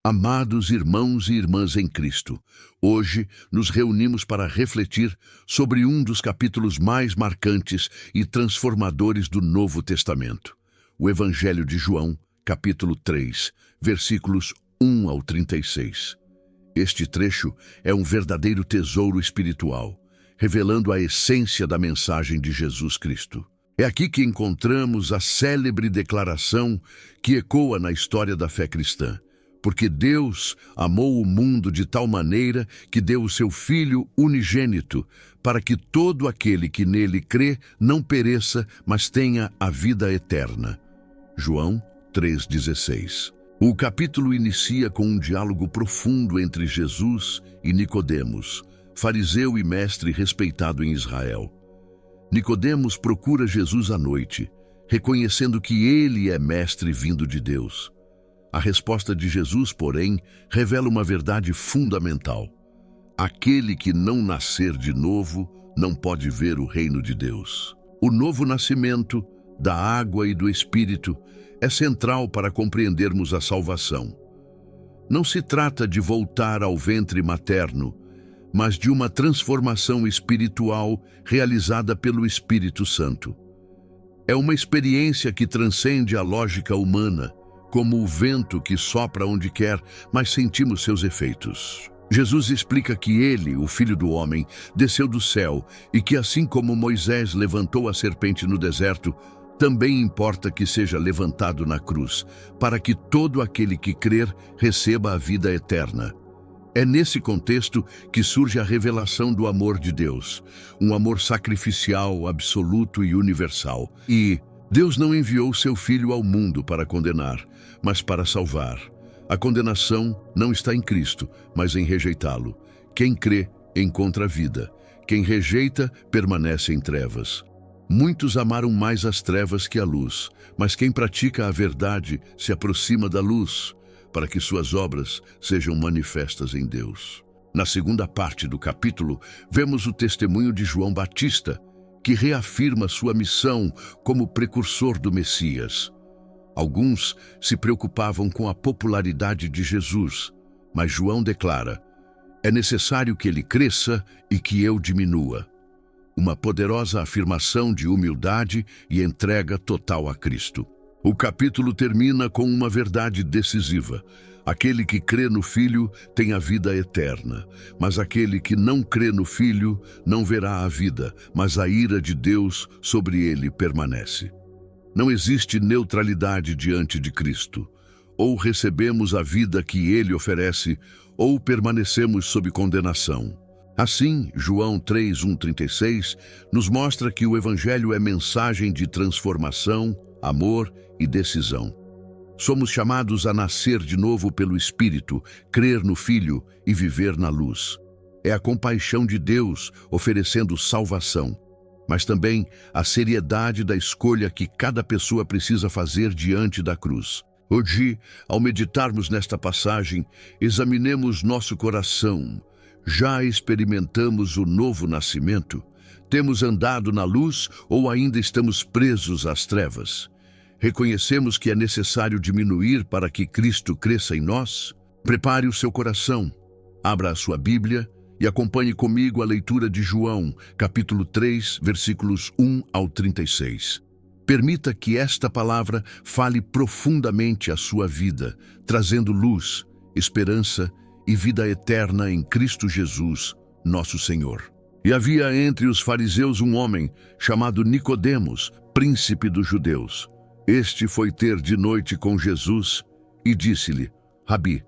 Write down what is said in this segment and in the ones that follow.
Amados irmãos e irmãs em Cristo, hoje nos reunimos para refletir sobre um dos capítulos mais marcantes e transformadores do Novo Testamento, o Evangelho de João, capítulo 3, versículos 1 ao 36. Este trecho é um verdadeiro tesouro espiritual, revelando a essência da mensagem de Jesus Cristo. É aqui que encontramos a célebre declaração que ecoa na história da fé cristã. Porque Deus amou o mundo de tal maneira que deu o seu Filho unigênito, para que todo aquele que nele crê não pereça, mas tenha a vida eterna. João 3,16. O capítulo inicia com um diálogo profundo entre Jesus e Nicodemos, fariseu e mestre respeitado em Israel. Nicodemos procura Jesus à noite, reconhecendo que ele é mestre vindo de Deus. A resposta de Jesus, porém, revela uma verdade fundamental. Aquele que não nascer de novo não pode ver o reino de Deus. O novo nascimento, da água e do Espírito, é central para compreendermos a salvação. Não se trata de voltar ao ventre materno, mas de uma transformação espiritual realizada pelo Espírito Santo. É uma experiência que transcende a lógica humana, como o vento que sopra onde quer, mas sentimos seus efeitos. Jesus explica que ele, o Filho do Homem, desceu do céu e que assim como Moisés levantou a serpente no deserto, também importa que seja levantado na cruz, para que todo aquele que crer receba a vida eterna. É nesse contexto que surge a revelação do amor de Deus, um amor sacrificial, absoluto e universal. E Deus não enviou seu Filho ao mundo para condenar, mas para salvar. A condenação não está em Cristo, mas em rejeitá-lo. Quem crê, encontra a vida. Quem rejeita, permanece em trevas. Muitos amaram mais as trevas que a luz, mas quem pratica a verdade se aproxima da luz, para que suas obras sejam manifestas em Deus. Na segunda parte do capítulo, vemos o testemunho de João Batista, que reafirma sua missão como precursor do Messias. Alguns se preocupavam com a popularidade de Jesus, mas João declara: é necessário que ele cresça e que eu diminua. Uma poderosa afirmação de humildade e entrega total a Cristo. O capítulo termina com uma verdade decisiva. Aquele que crê no Filho tem a vida eterna, mas aquele que não crê no Filho não verá a vida, mas a ira de Deus sobre ele permanece. Não existe neutralidade diante de Cristo. Ou recebemos a vida que ele oferece, ou permanecemos sob condenação. Assim, João 3:1-36 nos mostra que o Evangelho é mensagem de transformação, amor e decisão. Somos chamados a nascer de novo pelo Espírito, crer no Filho e viver na luz. É a compaixão de Deus oferecendo salvação, mas também a seriedade da escolha que cada pessoa precisa fazer diante da cruz. Hoje, ao meditarmos nesta passagem, examinemos nosso coração. Já experimentamos o novo nascimento? Temos andado na luz ou ainda estamos presos às trevas? Reconhecemos que é necessário diminuir para que Cristo cresça em nós? Prepare o seu coração, abra a sua Bíblia e acompanhe comigo a leitura de João, capítulo 3, versículos 1 ao 36. Permita que esta palavra fale profundamente à sua vida, trazendo luz, esperança e vida eterna em Cristo Jesus, nosso Senhor. E havia entre os fariseus um homem chamado Nicodemos, príncipe dos judeus. Este foi ter de noite com Jesus e disse-lhe: Rabi,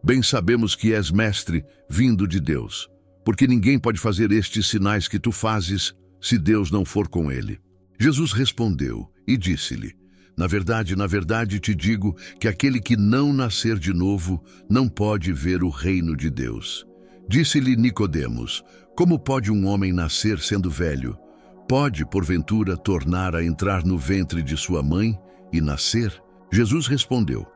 bem sabemos que és mestre vindo de Deus, porque ninguém pode fazer estes sinais que tu fazes se Deus não for com ele. Jesus respondeu e disse-lhe: na verdade te digo que aquele que não nascer de novo não pode ver o reino de Deus. Disse-lhe Nicodemos: como pode um homem nascer sendo velho? Pode, porventura, tornar a entrar no ventre de sua mãe e nascer? Jesus respondeu: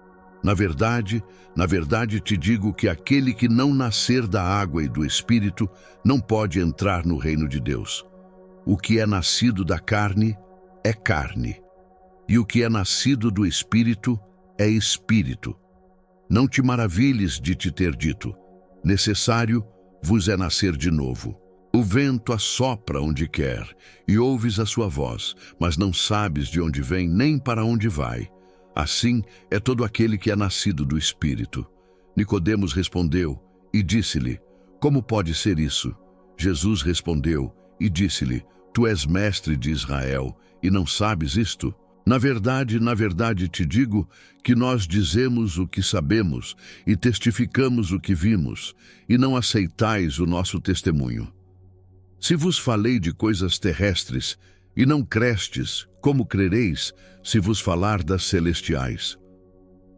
na verdade te digo que aquele que não nascer da água e do Espírito não pode entrar no reino de Deus. O que é nascido da carne é carne, e o que é nascido do Espírito é espírito. Não te maravilhes de te ter dito: necessário vos é nascer de novo. O vento assopra onde quer, e ouves a sua voz, mas não sabes de onde vem nem para onde vai. Assim é todo aquele que é nascido do Espírito. Nicodemos respondeu e disse-lhe: como pode ser isso? Jesus respondeu e disse-lhe: tu és mestre de Israel e não sabes isto? Na verdade te digo que nós dizemos o que sabemos e testificamos o que vimos, e não aceitais o nosso testemunho. Se vos falei de coisas terrestres e não crestes, como crereis se vos falar das celestiais?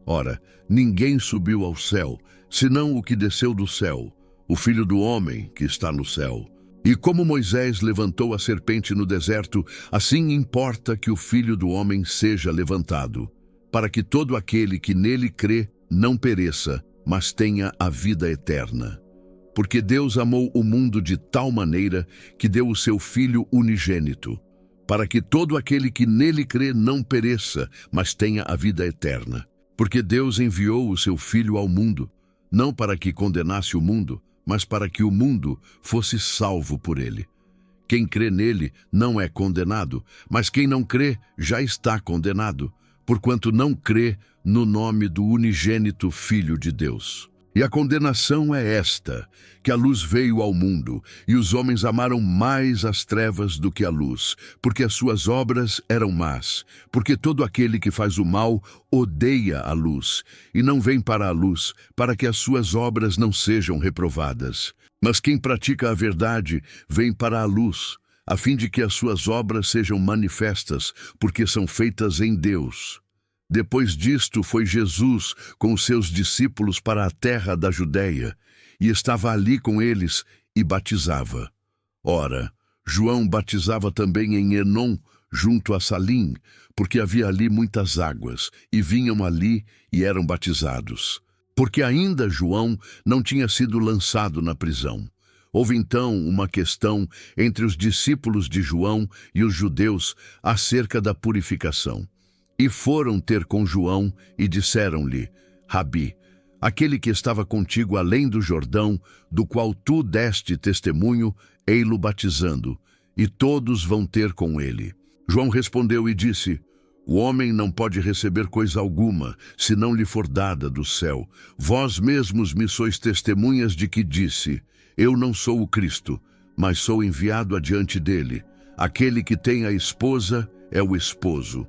Ora, ninguém subiu ao céu, senão o que desceu do céu, o Filho do Homem que está no céu. E como Moisés levantou a serpente no deserto, assim importa que o Filho do Homem seja levantado, para que todo aquele que nele crê não pereça, mas tenha a vida eterna. Porque Deus amou o mundo de tal maneira que deu o seu Filho unigênito, para que todo aquele que nele crê não pereça, mas tenha a vida eterna. Porque Deus enviou o seu Filho ao mundo, não para que condenasse o mundo, mas para que o mundo fosse salvo por ele. Quem crê nele não é condenado, mas quem não crê já está condenado, porquanto não crê no nome do unigênito Filho de Deus. E a condenação é esta, que a luz veio ao mundo, e os homens amaram mais as trevas do que a luz, porque as suas obras eram más. Porque todo aquele que faz o mal odeia a luz, e não vem para a luz, para que as suas obras não sejam reprovadas. Mas quem pratica a verdade vem para a luz, a fim de que as suas obras sejam manifestas, porque são feitas em Deus. Depois disto foi Jesus com os seus discípulos para a terra da Judéia, e estava ali com eles e batizava. Ora, João batizava também em Enom, junto a Salim, porque havia ali muitas águas, e vinham ali e eram batizados. Porque ainda João não tinha sido lançado na prisão. Houve então uma questão entre os discípulos de João e os judeus acerca da purificação. E foram ter com João e disseram-lhe: Rabi, aquele que estava contigo além do Jordão, do qual tu deste testemunho, ei-lo batizando, e todos vão ter com ele. João respondeu e disse: o homem não pode receber coisa alguma, se não lhe for dada do céu. Vós mesmos me sois testemunhas de que disse: eu não sou o Cristo, mas sou enviado adiante dele. Aquele que tem a esposa é o esposo.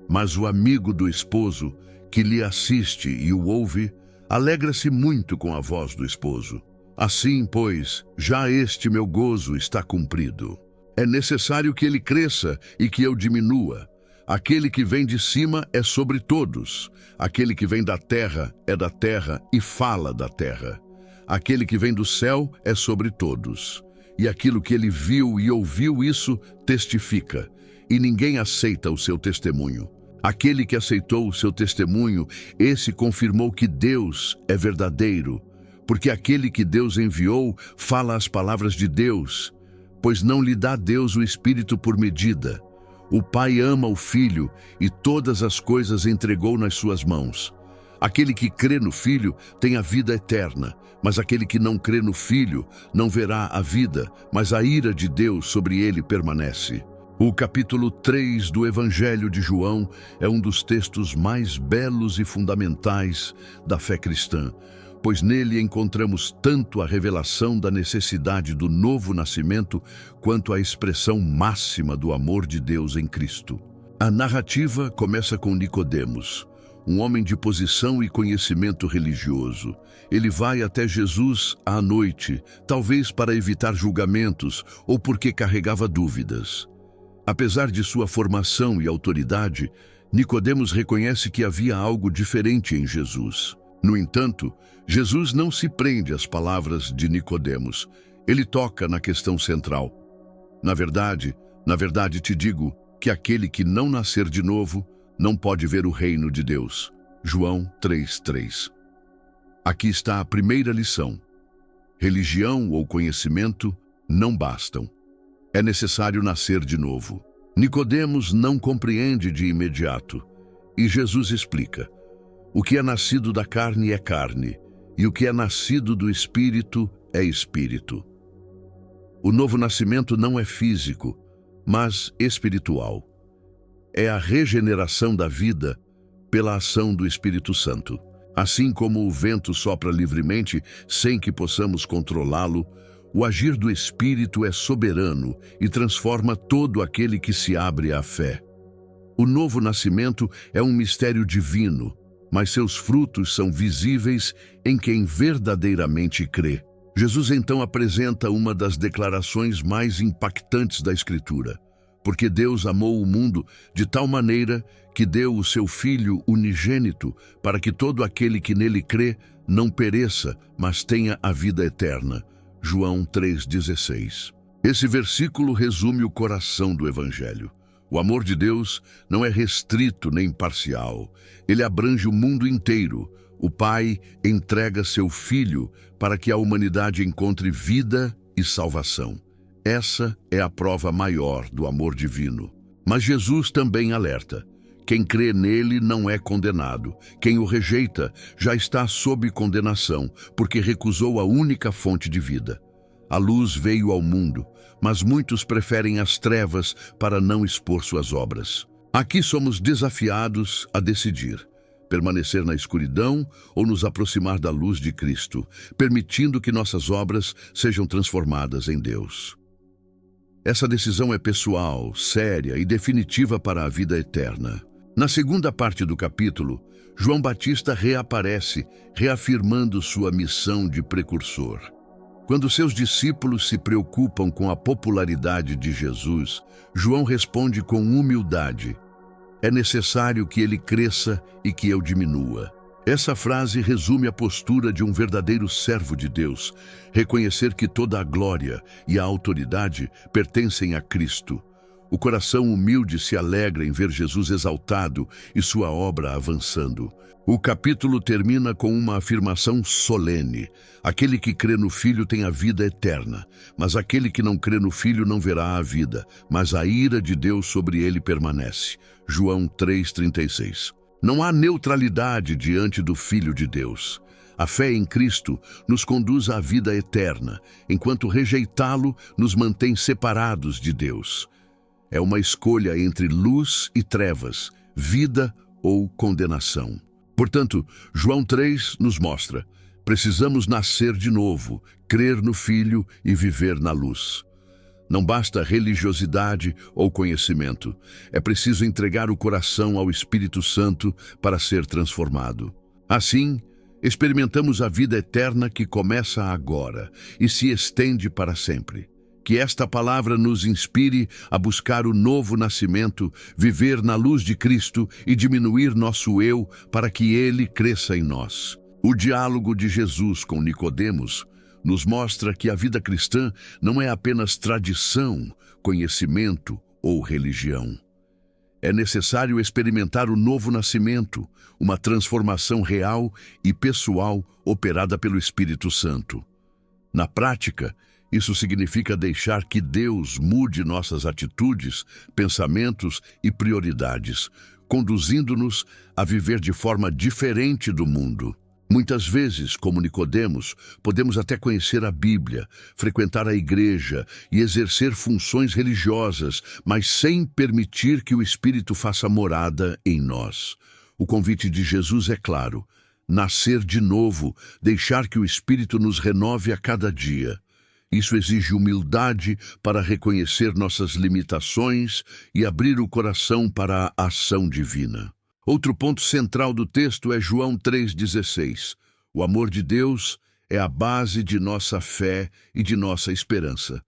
Mas o amigo do esposo, que lhe assiste e o ouve, alegra-se muito com a voz do esposo. Assim, pois, já este meu gozo está cumprido. É necessário que ele cresça e que eu diminua. Aquele que vem de cima é sobre todos. Aquele que vem da terra é da terra e fala da terra. Aquele que vem do céu é sobre todos. E aquilo que ele viu e ouviu, isso testifica, e ninguém aceita o seu testemunho. Aquele que aceitou o seu testemunho, esse confirmou que Deus é verdadeiro, porque aquele que Deus enviou fala as palavras de Deus, pois não lhe dá Deus o Espírito por medida. O Pai ama o Filho e todas as coisas entregou nas suas mãos. Aquele que crê no Filho tem a vida eterna, mas aquele que não crê no Filho não verá a vida, mas a ira de Deus sobre ele permanece. O capítulo 3 do Evangelho de João é um dos textos mais belos e fundamentais da fé cristã, pois nele encontramos tanto a revelação da necessidade do novo nascimento, quanto a expressão máxima do amor de Deus em Cristo. A narrativa começa com Nicodemos, um homem de posição e conhecimento religioso. Ele vai até Jesus à noite, talvez para evitar julgamentos ou porque carregava dúvidas. Apesar de sua formação e autoridade, Nicodemos reconhece que havia algo diferente em Jesus. No entanto, Jesus não se prende às palavras de Nicodemos. Ele toca na questão central. Na verdade te digo que aquele que não nascer de novo não pode ver o reino de Deus. João 3:3. Aqui está a primeira lição. Religião ou conhecimento não bastam. É necessário nascer de novo. Nicodemos não compreende de imediato, e Jesus explica. O que é nascido da carne é carne, e o que é nascido do Espírito é espírito. O novo nascimento não é físico, mas espiritual. É a regeneração da vida pela ação do Espírito Santo. Assim como o vento sopra livremente, sem que possamos controlá-lo, o agir do Espírito é soberano e transforma todo aquele que se abre à fé. O novo nascimento é um mistério divino, mas seus frutos são visíveis em quem verdadeiramente crê. Jesus então apresenta uma das declarações mais impactantes da Escritura. Porque Deus amou o mundo de tal maneira que deu o seu Filho unigênito para que todo aquele que nele crê não pereça, mas tenha a vida eterna. João 3,16. Esse versículo resume o coração do Evangelho. O amor de Deus não é restrito nem parcial. Ele abrange o mundo inteiro. O Pai entrega seu Filho para que a humanidade encontre vida e salvação. Essa é a prova maior do amor divino. Mas Jesus também alerta: quem crê nele não é condenado. Quem o rejeita já está sob condenação, porque recusou a única fonte de vida. A luz veio ao mundo, mas muitos preferem as trevas para não expor suas obras. Aqui somos desafiados a decidir: permanecer na escuridão ou nos aproximar da luz de Cristo, permitindo que nossas obras sejam transformadas em Deus. Essa decisão é pessoal, séria e definitiva para a vida eterna. Na segunda parte do capítulo, João Batista reaparece, reafirmando sua missão de precursor. Quando seus discípulos se preocupam com a popularidade de Jesus, João responde com humildade: é necessário que ele cresça e que eu diminua. Essa frase resume a postura de um verdadeiro servo de Deus, reconhecer que toda a glória e a autoridade pertencem a Cristo. O coração humilde se alegra em ver Jesus exaltado e sua obra avançando. O capítulo termina com uma afirmação solene: aquele que crê no Filho tem a vida eterna, mas aquele que não crê no Filho não verá a vida, mas a ira de Deus sobre ele permanece. João 3,36. Não há neutralidade diante do Filho de Deus. A fé em Cristo nos conduz à vida eterna, enquanto rejeitá-lo nos mantém separados de Deus. É uma escolha entre luz e trevas, vida ou condenação. Portanto, João 3 nos mostra: precisamos nascer de novo, crer no Filho e viver na luz. Não basta religiosidade ou conhecimento. É preciso entregar o coração ao Espírito Santo para ser transformado. Assim, experimentamos a vida eterna que começa agora e se estende para sempre. Que esta palavra nos inspire a buscar o novo nascimento, viver na luz de Cristo e diminuir nosso eu para que ele cresça em nós. O diálogo de Jesus com Nicodemos nos mostra que a vida cristã não é apenas tradição, conhecimento ou religião. É necessário experimentar o novo nascimento, uma transformação real e pessoal operada pelo Espírito Santo. Na prática, isso significa deixar que Deus mude nossas atitudes, pensamentos e prioridades, conduzindo-nos a viver de forma diferente do mundo. Muitas vezes, como Nicodemos, podemos até conhecer a Bíblia, frequentar a igreja e exercer funções religiosas, mas sem permitir que o Espírito faça morada em nós. O convite de Jesus é claro: nascer de novo, deixar que o Espírito nos renove a cada dia. Isso exige humildade para reconhecer nossas limitações e abrir o coração para a ação divina. Outro ponto central do texto é João 3,16. O amor de Deus é a base de nossa fé e de nossa esperança.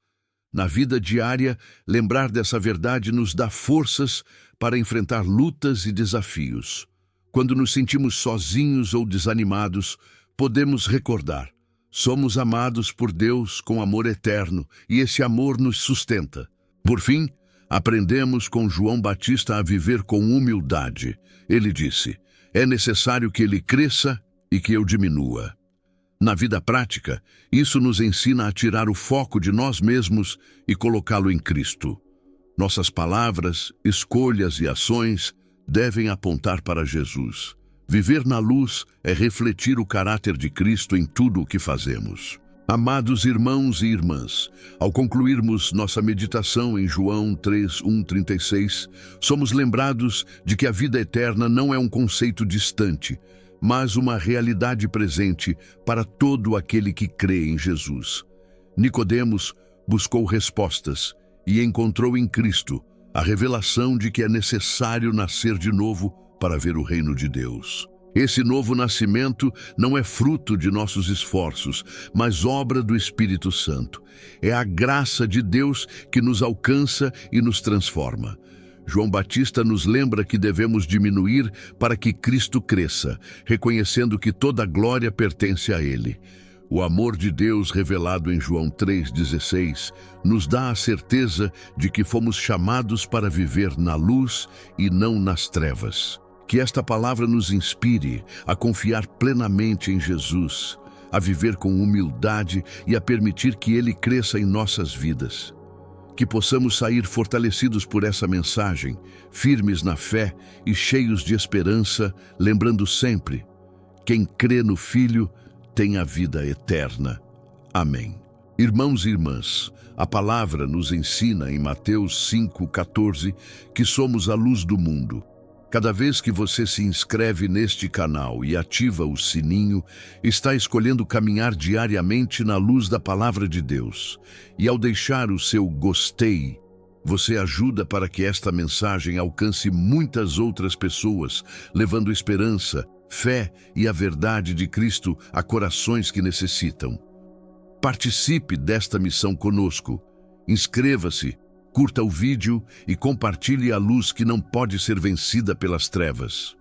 Na vida diária, lembrar dessa verdade nos dá forças para enfrentar lutas e desafios. Quando nos sentimos sozinhos ou desanimados, podemos recordar: somos amados por Deus com amor eterno e esse amor nos sustenta. Por fim, aprendemos com João Batista a viver com humildade. Ele disse: é necessário que ele cresça e que eu diminua. Na vida prática, isso nos ensina a tirar o foco de nós mesmos e colocá-lo em Cristo. Nossas palavras, escolhas e ações devem apontar para Jesus. Viver na luz é refletir o caráter de Cristo em tudo o que fazemos. Amados irmãos e irmãs, ao concluirmos nossa meditação em João 3:1-36, somos lembrados de que a vida eterna não é um conceito distante, mas uma realidade presente para todo aquele que crê em Jesus. Nicodemos buscou respostas e encontrou em Cristo a revelação de que é necessário nascer de novo para ver o reino de Deus. Esse novo nascimento não é fruto de nossos esforços, mas obra do Espírito Santo. É a graça de Deus que nos alcança e nos transforma. João Batista nos lembra que devemos diminuir para que Cristo cresça, reconhecendo que toda a glória pertence a Ele. O amor de Deus revelado em João 3,16 nos dá a certeza de que fomos chamados para viver na luz e não nas trevas. Que esta palavra nos inspire a confiar plenamente em Jesus, a viver com humildade e a permitir que Ele cresça em nossas vidas. Que possamos sair fortalecidos por essa mensagem, firmes na fé e cheios de esperança, lembrando sempre: quem crê no Filho tem a vida eterna. Amém. Irmãos e irmãs, a palavra nos ensina em Mateus 5,14 que somos a luz do mundo. Cada vez que você se inscreve neste canal e ativa o sininho, está escolhendo caminhar diariamente na luz da Palavra de Deus. E ao deixar o seu gostei, você ajuda para que esta mensagem alcance muitas outras pessoas, levando esperança, fé e a verdade de Cristo a corações que necessitam. Participe desta missão conosco. Inscreva-se, curta o vídeo e compartilhe a luz que não pode ser vencida pelas trevas.